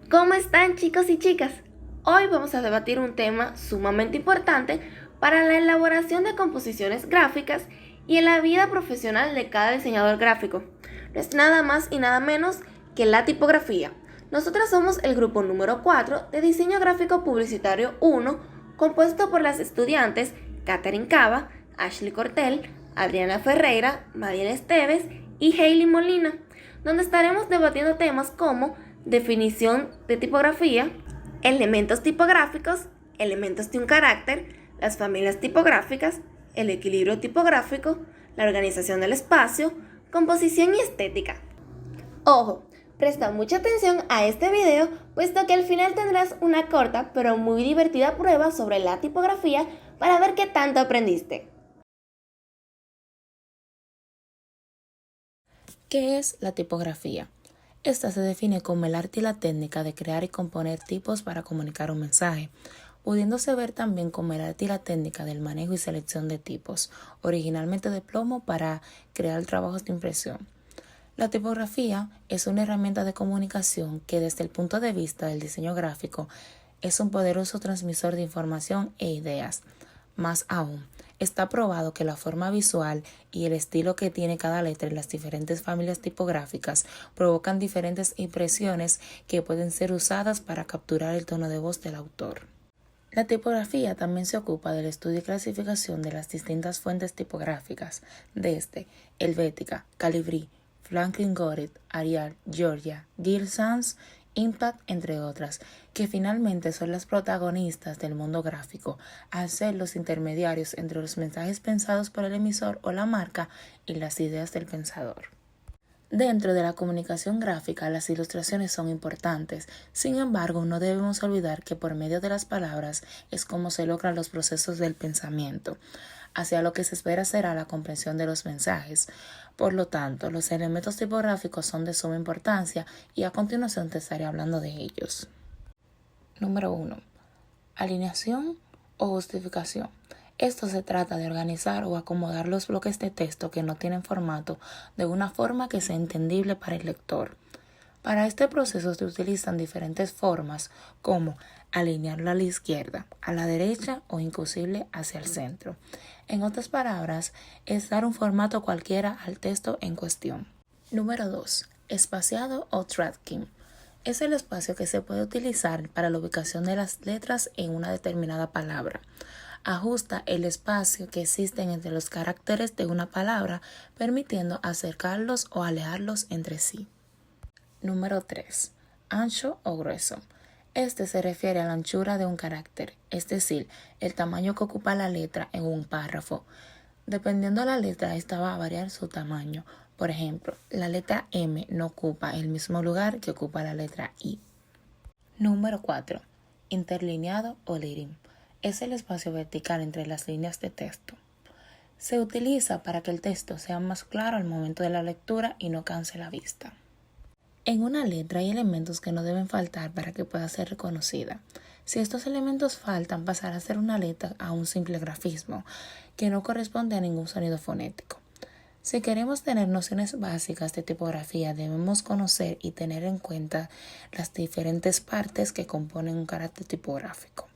¿Cómo están, chicos y chicas? Hoy vamos a debatir un tema sumamente importante para la elaboración de composiciones gráficas y en la vida profesional de cada diseñador gráfico. No es nada más y nada menos que la tipografía. Nosotras somos el grupo número 4 de Diseño Gráfico Publicitario 1, compuesto por las estudiantes Catherine Cava, Ashley Cortel, Adriana Ferreira, Mariela Esteves y Hailey Molina, donde estaremos debatiendo temas como definición de tipografía, elementos tipográficos, elementos de un carácter, las familias tipográficas, el equilibrio tipográfico, la organización del espacio, composición y estética. Ojo, presta mucha atención a este video, puesto que al final tendrás una corta pero muy divertida prueba sobre la tipografía para ver qué tanto aprendiste. ¿Qué es la tipografía? Esta se define como el arte y la técnica de crear y componer tipos para comunicar un mensaje, pudiéndose ver también como el arte y la técnica del manejo y selección de tipos, originalmente de plomo para crear trabajos de impresión. La tipografía es una herramienta de comunicación que desde el punto de vista del diseño gráfico es un poderoso transmisor de información e ideas. Más aún, está probado que la forma visual y el estilo que tiene cada letra en las diferentes familias tipográficas provocan diferentes impresiones que pueden ser usadas para capturar el tono de voz del autor. La tipografía también se ocupa del estudio y clasificación de las distintas fuentes tipográficas, desde Helvética, Calibri, Franklin Gothic, Arial, Georgia, Gill Sans, Impact, entre otras, que finalmente son las protagonistas del mundo gráfico, al ser los intermediarios entre los mensajes pensados por el emisor o la marca y las ideas del pensador. Dentro de la comunicación gráfica, las ilustraciones son importantes. Sin embargo, no debemos olvidar que por medio de las palabras es como se logran los procesos del pensamiento, hacia lo que se espera será la comprensión de los mensajes. Por lo tanto, los elementos tipográficos son de suma importancia y a continuación te estaré hablando de ellos. Número 1. Alineación o justificación. Esto se trata de organizar o acomodar los bloques de texto que no tienen formato de una forma que sea entendible para el lector. Para este proceso se utilizan diferentes formas como alinearlo a la izquierda, a la derecha o inclusive hacia el centro. En otras palabras, es dar un formato cualquiera al texto en cuestión. Número 2. Espaciado o tracking. Es el espacio que se puede utilizar para la ubicación de las letras en una determinada palabra. Ajusta el espacio que existe entre los caracteres de una palabra, permitiendo acercarlos o alejarlos entre sí. Número 3. Ancho o grueso. Este se refiere a la anchura de un carácter, es decir, el tamaño que ocupa la letra en un párrafo. Dependiendo de la letra, esta va a variar su tamaño. Por ejemplo, la letra M no ocupa el mismo lugar que ocupa la letra I. Número 4. Interlineado o leading. Es el espacio vertical entre las líneas de texto. Se utiliza para que el texto sea más claro al momento de la lectura y no canse la vista. En una letra hay elementos que no deben faltar para que pueda ser reconocida. Si estos elementos faltan, pasará a ser una letra a un simple grafismo, que no corresponde a ningún sonido fonético. Si queremos tener nociones básicas de tipografía, debemos conocer y tener en cuenta las diferentes partes que componen un carácter tipográfico,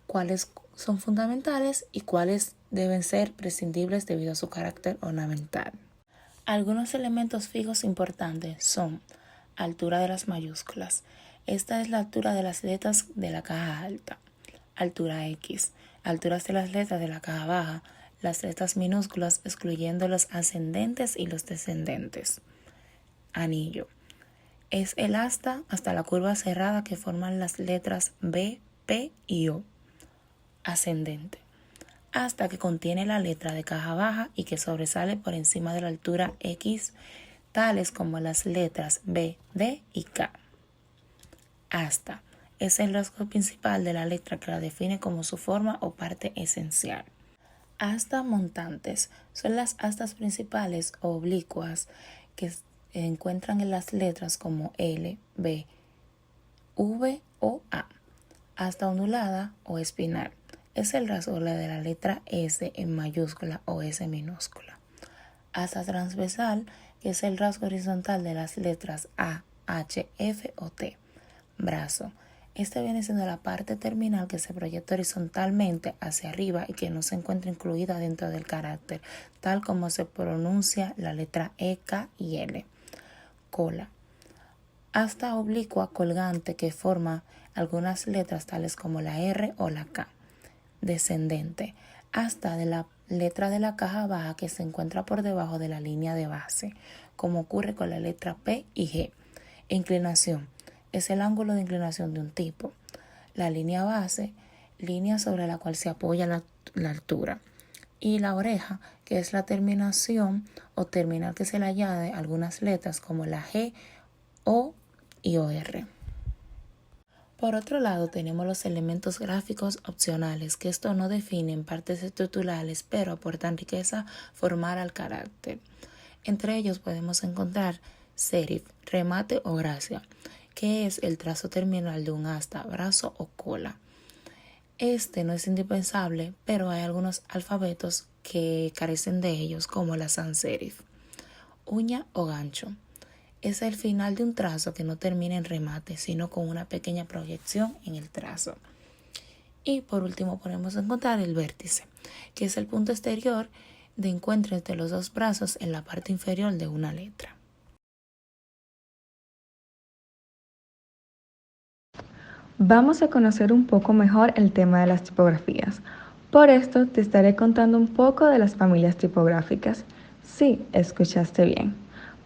cuáles son fundamentales y cuáles deben ser prescindibles debido a su carácter ornamental. Algunos elementos fijos importantes son altura de las mayúsculas. Esta es la altura de las letras de la caja alta. Altura X. Alturas de las letras de la caja baja. Las letras minúsculas excluyendo los ascendentes y los descendentes. Anillo. Es el asta hasta la curva cerrada que forman las letras B, P y O. Ascendente. Hasta que contiene la letra de caja baja y que sobresale por encima de la altura X, tales como las letras B, D y K. Asta. Es el rasgo principal de la letra que la define como su forma o parte esencial. Astas montantes son las astas principales o oblicuas que se encuentran en las letras como L, B, V o A. Asta ondulada o espinal es el rasgo de la letra S en mayúscula o S minúscula. Asta transversal, que es el rasgo horizontal de las letras A, H, F o T. brazo. Este viene siendo la parte terminal que se proyecta horizontalmente hacia arriba y que no se encuentra incluida dentro del carácter, tal como se pronuncia la letra E, K y L. Cola. Asta oblicua colgante que forma algunas letras tales como la R o la K. Descendente. Asta de la letra de la caja baja que se encuentra por debajo de la línea de base, como ocurre con la letra P y G. Inclinación. Es el ángulo de inclinación de un tipo. La línea base, línea sobre la cual se apoya la altura. Y la oreja, que es la terminación o terminal que se le añade a algunas letras como la G, O y OR. Por otro lado, tenemos los elementos gráficos opcionales, que esto no definen partes estructurales, pero aportan riqueza formal al carácter. Entre ellos podemos encontrar serif, remate o gracia, que es el trazo terminal de un asta, brazo o cola. Este no es indispensable, pero hay algunos alfabetos que carecen de ellos, como la sans serif. Uña o gancho. Es el final de un trazo que no termina en remate, sino con una pequeña proyección en el trazo. Y por último podemos encontrar el vértice, que es el punto exterior de encuentro entre los dos brazos en la parte inferior de una letra. Vamos a conocer un poco mejor el tema de las tipografías. Por esto te estaré contando un poco de las familias tipográficas. Sí, escuchaste bien.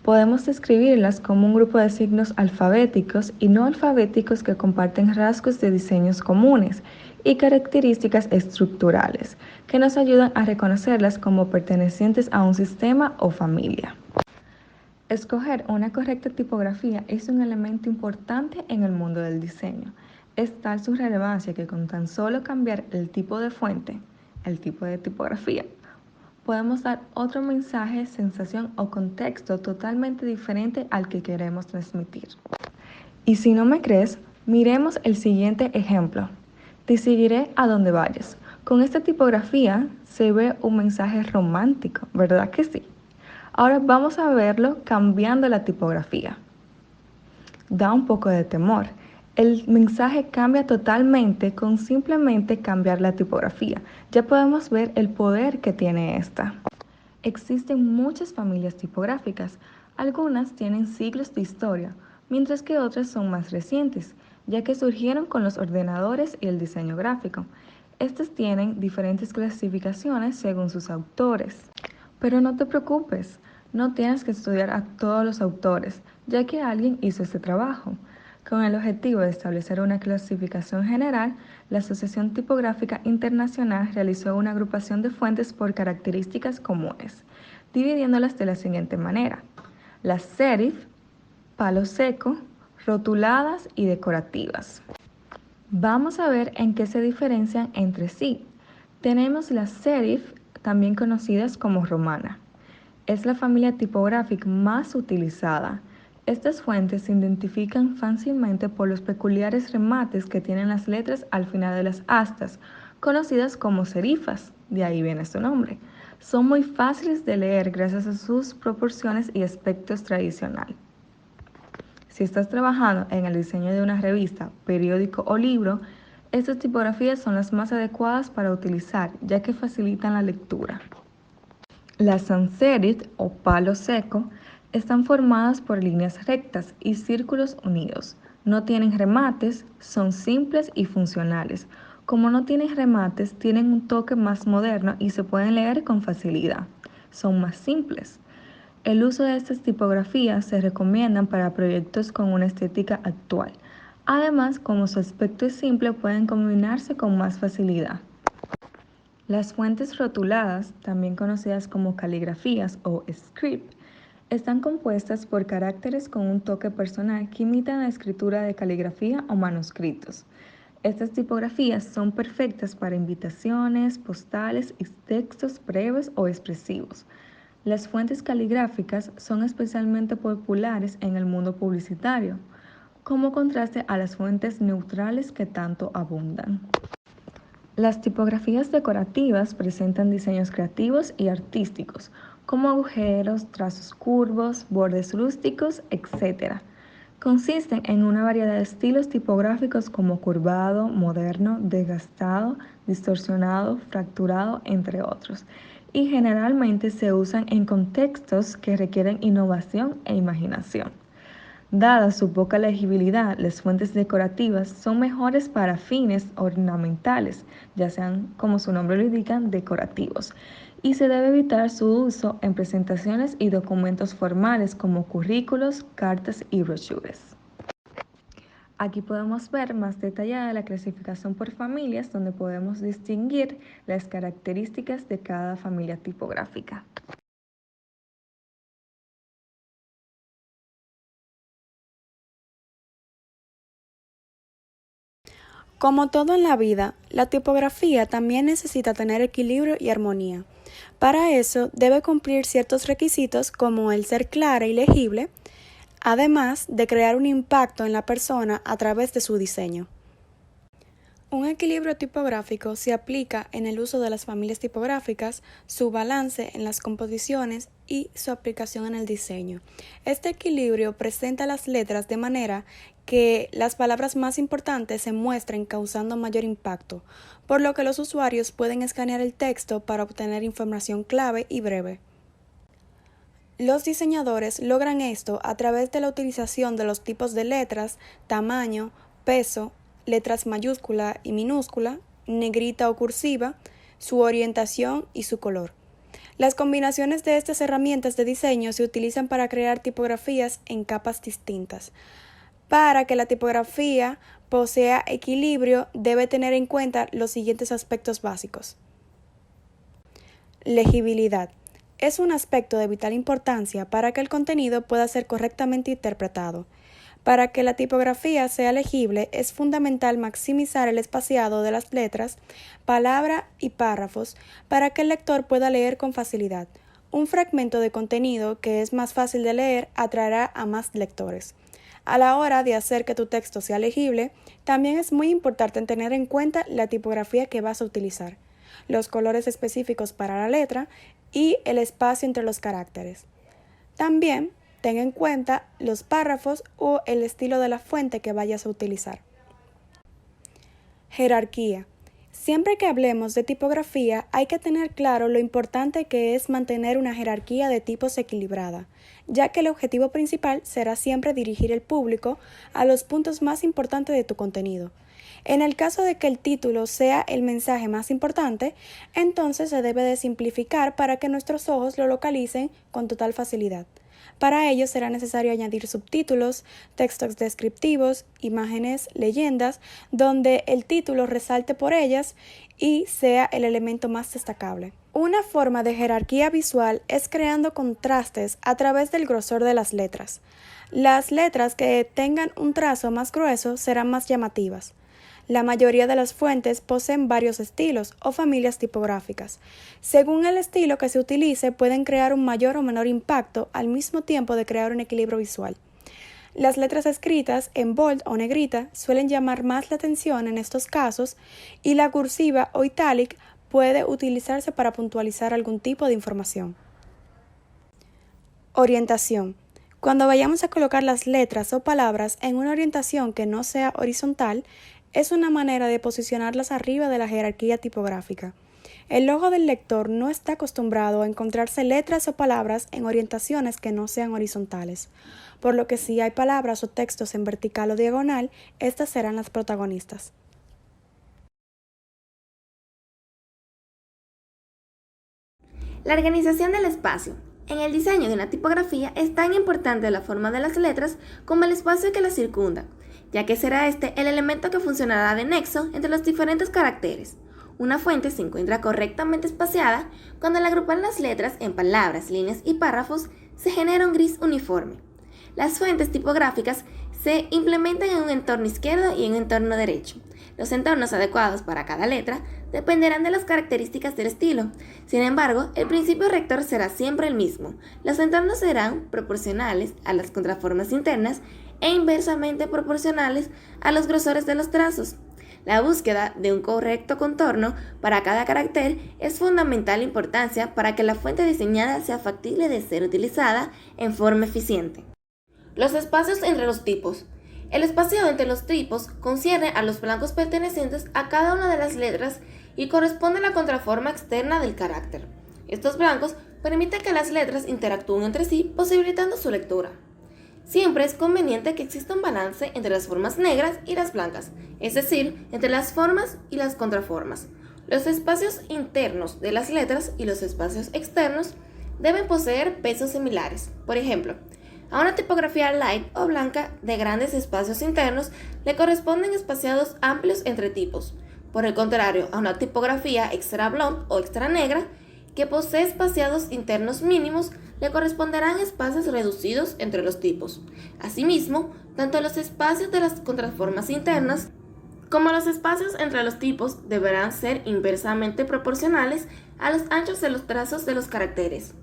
Podemos describirlas como un grupo de signos alfabéticos y no alfabéticos que comparten rasgos de diseños comunes y características estructurales que nos ayudan a reconocerlas como pertenecientes a un sistema o familia. Escoger una correcta tipografía es un elemento importante en el mundo del diseño. Es tal su relevancia que con tan solo cambiar el tipo de fuente, el tipo de tipografía, podemos dar otro mensaje, sensación o contexto totalmente diferente al que queremos transmitir. Y si no me crees, miremos el siguiente ejemplo. Te seguiré a donde vayas. Con esta tipografía se ve un mensaje romántico, ¿verdad que sí? Ahora vamos a verlo cambiando la tipografía. Da un poco de temor. El mensaje cambia totalmente con simplemente cambiar la tipografía. Ya podemos ver el poder que tiene esta. Existen muchas familias tipográficas. Algunas tienen siglos de historia, mientras que otras son más recientes, ya que surgieron con los ordenadores y el diseño gráfico. Estas tienen diferentes clasificaciones según sus autores. Pero no te preocupes, no tienes que estudiar a todos los autores, ya que alguien hizo este trabajo. Con el objetivo de establecer una clasificación general, la Asociación Tipográfica Internacional realizó una agrupación de fuentes por características comunes, dividiéndolas de la siguiente manera: las serif, palo seco, rotuladas y decorativas. Vamos a ver en qué se diferencian entre sí. Tenemos las serif, también conocidas como romana. Es la familia tipográfica más utilizada. Estas fuentes se identifican fácilmente por los peculiares remates que tienen las letras al final de las astas, conocidas como serifas, de ahí viene su nombre. Son muy fáciles de leer gracias a sus proporciones y aspectos tradicional. Si estás trabajando en el diseño de una revista, periódico o libro, estas tipografías son las más adecuadas para utilizar, ya que facilitan la lectura. Las sans serif o palo seco están formadas por líneas rectas y círculos unidos. No tienen remates, son simples y funcionales. Como no tienen remates, tienen un toque más moderno y se pueden leer con facilidad. Son más simples. El uso de estas tipografías se recomiendan para proyectos con una estética actual. Además, como su aspecto es simple, pueden combinarse con más facilidad. Las fuentes rotuladas, también conocidas como caligrafías o script, están compuestas por caracteres con un toque personal que imitan la escritura de caligrafía o manuscritos. Estas tipografías son perfectas para invitaciones, postales y textos breves o expresivos. Las fuentes caligráficas son especialmente populares en el mundo publicitario, como contraste a las fuentes neutrales que tanto abundan. Las tipografías decorativas presentan diseños creativos y artísticos, como agujeros, trazos curvos, bordes rústicos, etc. Consisten en una variedad de estilos tipográficos como curvado, moderno, desgastado, distorsionado, fracturado, entre otros, y generalmente se usan en contextos que requieren innovación e imaginación. Dada su poca legibilidad, las fuentes decorativas son mejores para fines ornamentales, ya sean, como su nombre lo indica, decorativos, y se debe evitar su uso en presentaciones y documentos formales como currículos, cartas y brochures. Aquí podemos ver más detallada la clasificación por familias, donde podemos distinguir las características de cada familia tipográfica. Como todo en la vida, la tipografía también necesita tener equilibrio y armonía. Para eso debe cumplir ciertos requisitos como el ser clara y legible, además de crear un impacto en la persona a través de su diseño. Un equilibrio tipográfico se aplica en el uso de las familias tipográficas, su balance en las composiciones y su aplicación en el diseño. Este equilibrio presenta las letras de manera que las palabras más importantes se muestren causando mayor impacto, por lo que los usuarios pueden escanear el texto para obtener información clave y breve. Los diseñadores logran esto a través de la utilización de los tipos de letras, tamaño, peso, letras mayúscula y minúscula, negrita o cursiva, su orientación y su color. Las combinaciones de estas herramientas de diseño se utilizan para crear tipografías en capas distintas. Para que la tipografía posea equilibrio, debe tener en cuenta los siguientes aspectos básicos. Legibilidad. Es un aspecto de vital importancia para que el contenido pueda ser correctamente interpretado. Para que la tipografía sea legible, es fundamental maximizar el espaciado de las letras, palabra y párrafos para que el lector pueda leer con facilidad. Un fragmento de contenido que es más fácil de leer atraerá a más lectores. A la hora de hacer que tu texto sea legible, también es muy importante tener en cuenta la tipografía que vas a utilizar, los colores específicos para la letra y el espacio entre los caracteres. También ten en cuenta los párrafos o el estilo de la fuente que vayas a utilizar. Jerarquía. Siempre que hablemos de tipografía, hay que tener claro lo importante que es mantener una jerarquía de tipos equilibrada, ya que el objetivo principal será siempre dirigir el público a los puntos más importantes de tu contenido. En el caso de que el título sea el mensaje más importante, entonces se debe de simplificar para que nuestros ojos lo localicen con total facilidad. Para ello será necesario añadir subtítulos, textos descriptivos, imágenes, leyendas, donde el título resalte por ellas y sea el elemento más destacable. Una forma de jerarquía visual es creando contrastes a través del grosor de las letras. Las letras que tengan un trazo más grueso serán más llamativas. La mayoría de las fuentes poseen varios estilos o familias tipográficas. Según el estilo que se utilice, pueden crear un mayor o menor impacto al mismo tiempo de crear un equilibrio visual. Las letras escritas en bold o negrita suelen llamar más la atención en estos casos y la cursiva o italic puede utilizarse para puntualizar algún tipo de información. Orientación. Cuando vayamos a colocar las letras o palabras en una orientación que no sea horizontal, es una manera de posicionarlas arriba de la jerarquía tipográfica. El ojo del lector no está acostumbrado a encontrarse letras o palabras en orientaciones que no sean horizontales, por lo que si hay palabras o textos en vertical o diagonal, estas serán las protagonistas. La organización del espacio. En el diseño de una tipografía es tan importante la forma de las letras como el espacio que las circunda, ya que será este el elemento que funcionará de nexo entre los diferentes caracteres. Una fuente se encuentra correctamente espaciada cuando al agrupar las letras en palabras, líneas y párrafos se genera un gris uniforme. Las fuentes tipográficas se implementan en un entorno izquierdo y en un entorno derecho. Los entornos adecuados para cada letra dependerán de las características del estilo. Sin embargo, el principio rector será siempre el mismo. Los entornos serán proporcionales a las contraformas internas e inversamente proporcionales a los grosores de los trazos. La búsqueda de un correcto contorno para cada carácter es fundamental importancia para que la fuente diseñada sea factible de ser utilizada en forma eficiente. Los espacios entre los tipos. El espacio entre los tipos concierne a los blancos pertenecientes a cada una de las letras y corresponde a la contraforma externa del carácter. Estos blancos permiten que las letras interactúen entre sí, posibilitando su lectura. Siempre es conveniente que exista un balance entre las formas negras y las blancas, es decir, entre las formas y las contraformas. Los espacios internos de las letras y los espacios externos deben poseer pesos similares. Por ejemplo, a una tipografía light o blanca de grandes espacios internos le corresponden espaciados amplios entre tipos. Por el contrario, a una tipografía extra blonde o extra negra, que posee espaciados internos mínimos, le corresponderán espacios reducidos entre los tipos. Asimismo, tanto los espacios de las contraformas internas como los espacios entre los tipos deberán ser inversamente proporcionales a los anchos de los trazos de los caracteres.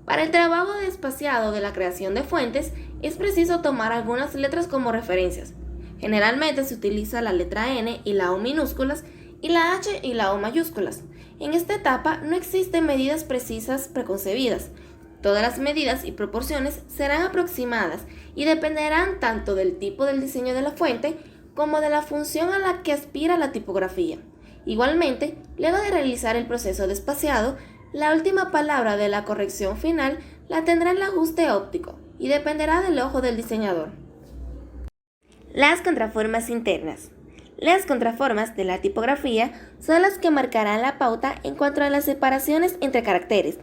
Para el trabajo de espaciado de la creación de fuentes, es preciso tomar algunas letras como referencias. Generalmente se utiliza la letra N y la O minúsculas y la H y la O mayúsculas. En esta etapa no existen medidas precisas preconcebidas. Todas las medidas y proporciones serán aproximadas y dependerán tanto del tipo del diseño de la fuente como de la función a la que aspira la tipografía. Igualmente, luego de realizar el proceso de espaciado, la última palabra de la corrección final la tendrá el ajuste óptico y dependerá del ojo del diseñador. Las contraformas internas. Las contraformas de la tipografía son las que marcarán la pauta en cuanto a las separaciones entre caracteres.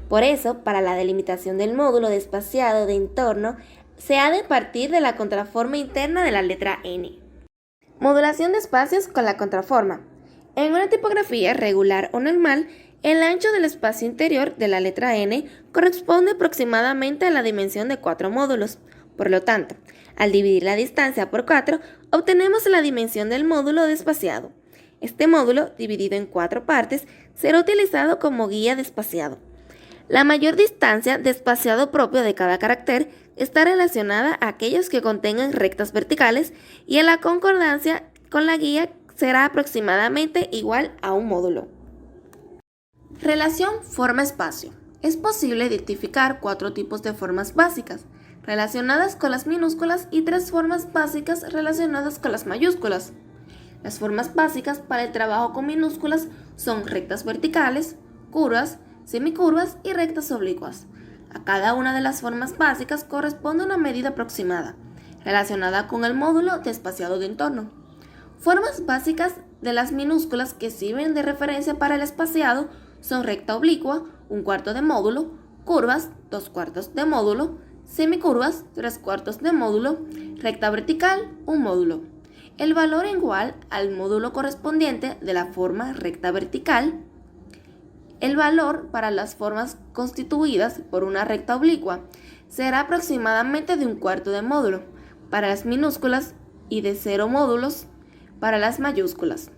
Por eso, para la delimitación del módulo de espaciado de entorno, se ha de partir de la contraforma interna de la letra N. Modulación de espacios con la contraforma. En una tipografía regular o normal, el ancho del espacio interior de la letra N corresponde aproximadamente a la dimensión de 4 módulos. Por lo tanto, al dividir la distancia por 4, obtenemos la dimensión del módulo de espaciado. Este módulo, dividido en 4 partes, será utilizado como guía de espaciado. La mayor distancia de espaciado propio de cada carácter está relacionada a aquellos que contengan rectas verticales y en la concordancia con la guía será aproximadamente igual a un módulo. Relación forma-espacio. Es posible identificar 4 tipos de formas básicas relacionadas con las minúsculas y 3 formas básicas relacionadas con las mayúsculas. Las formas básicas para el trabajo con minúsculas son rectas verticales, curvas, semicurvas y rectas oblicuas. A cada una de las formas básicas corresponde una medida aproximada, relacionada con el módulo de espaciado de entorno. Formas básicas de las minúsculas que sirven de referencia para el espaciado son recta oblicua, 1/4 de módulo, curvas, 2/4 de módulo, semicurvas, 3/4 de módulo, recta vertical, 1 módulo. El valor igual al módulo correspondiente de la forma recta vertical. El valor para las formas constituidas por una recta oblicua será aproximadamente de 1/4 de módulo para las minúsculas y de 0 módulos para las mayúsculas.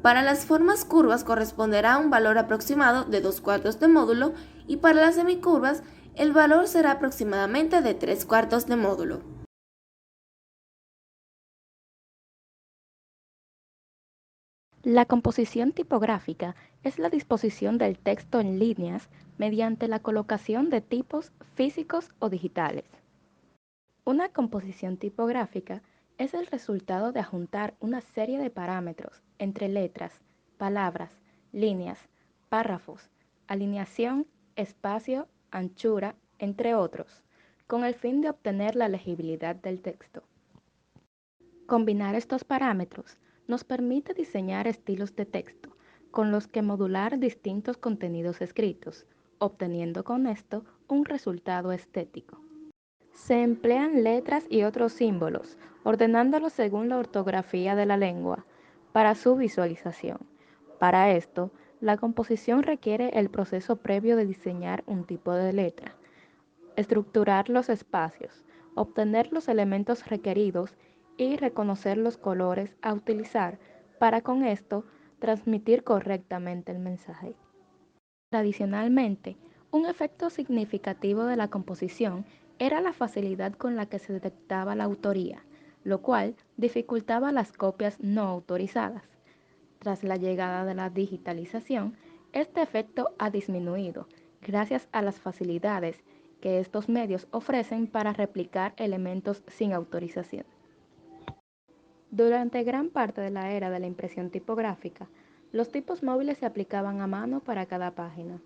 Para las formas curvas corresponderá a un valor aproximado de 2/4 de módulo y para las semicurvas el valor será aproximadamente de 3/4 de módulo. La composición tipográfica es la disposición del texto en líneas mediante la colocación de tipos físicos o digitales. Una composición tipográfica es el resultado de ajuntar una serie de parámetros entre letras, palabras, líneas, párrafos, alineación, espacio, anchura, entre otros, con el fin de obtener la legibilidad del texto. Combinar estos parámetros nos permite diseñar estilos de texto con los que modular distintos contenidos escritos, obteniendo con esto un resultado estético. Se emplean letras y otros símbolos, ordenándolos según la ortografía de la lengua, para su visualización. Para esto, la composición requiere el proceso previo de diseñar un tipo de letra, estructurar los espacios, obtener los elementos requeridos y reconocer los colores a utilizar para con esto transmitir correctamente el mensaje. Tradicionalmente, un efecto significativo de la composición era la facilidad con la que se detectaba la autoría, lo cual dificultaba las copias no autorizadas. Tras la llegada de la digitalización, este efecto ha disminuido gracias a las facilidades que estos medios ofrecen para replicar elementos sin autorización. Durante gran parte de la era de la impresión tipográfica, los tipos móviles se aplicaban a mano para cada página.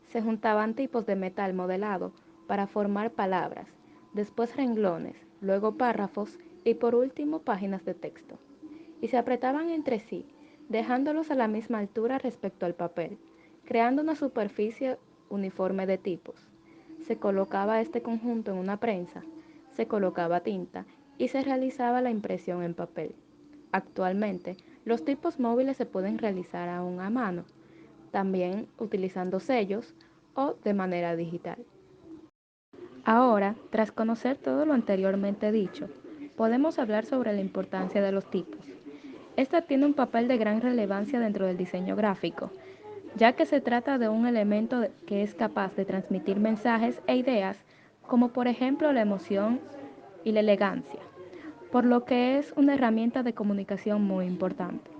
Se juntaban tipos de metal modelado para formar palabras, después renglones, luego párrafos y por último páginas de texto. Y se apretaban entre sí, dejándolos a la misma altura respecto al papel, creando una superficie uniforme de tipos. Se colocaba este conjunto en una prensa, se colocaba tinta y se realizaba la impresión en papel. Actualmente, los tipos móviles se pueden realizar aún a mano, también utilizando sellos o de manera digital. Ahora, tras conocer todo lo anteriormente dicho, podemos hablar sobre la importancia de los tipos. Esta tiene un papel de gran relevancia dentro del diseño gráfico, ya que se trata de un elemento que es capaz de transmitir mensajes e ideas, como por ejemplo la emoción y la elegancia, por lo que es una herramienta de comunicación muy importante.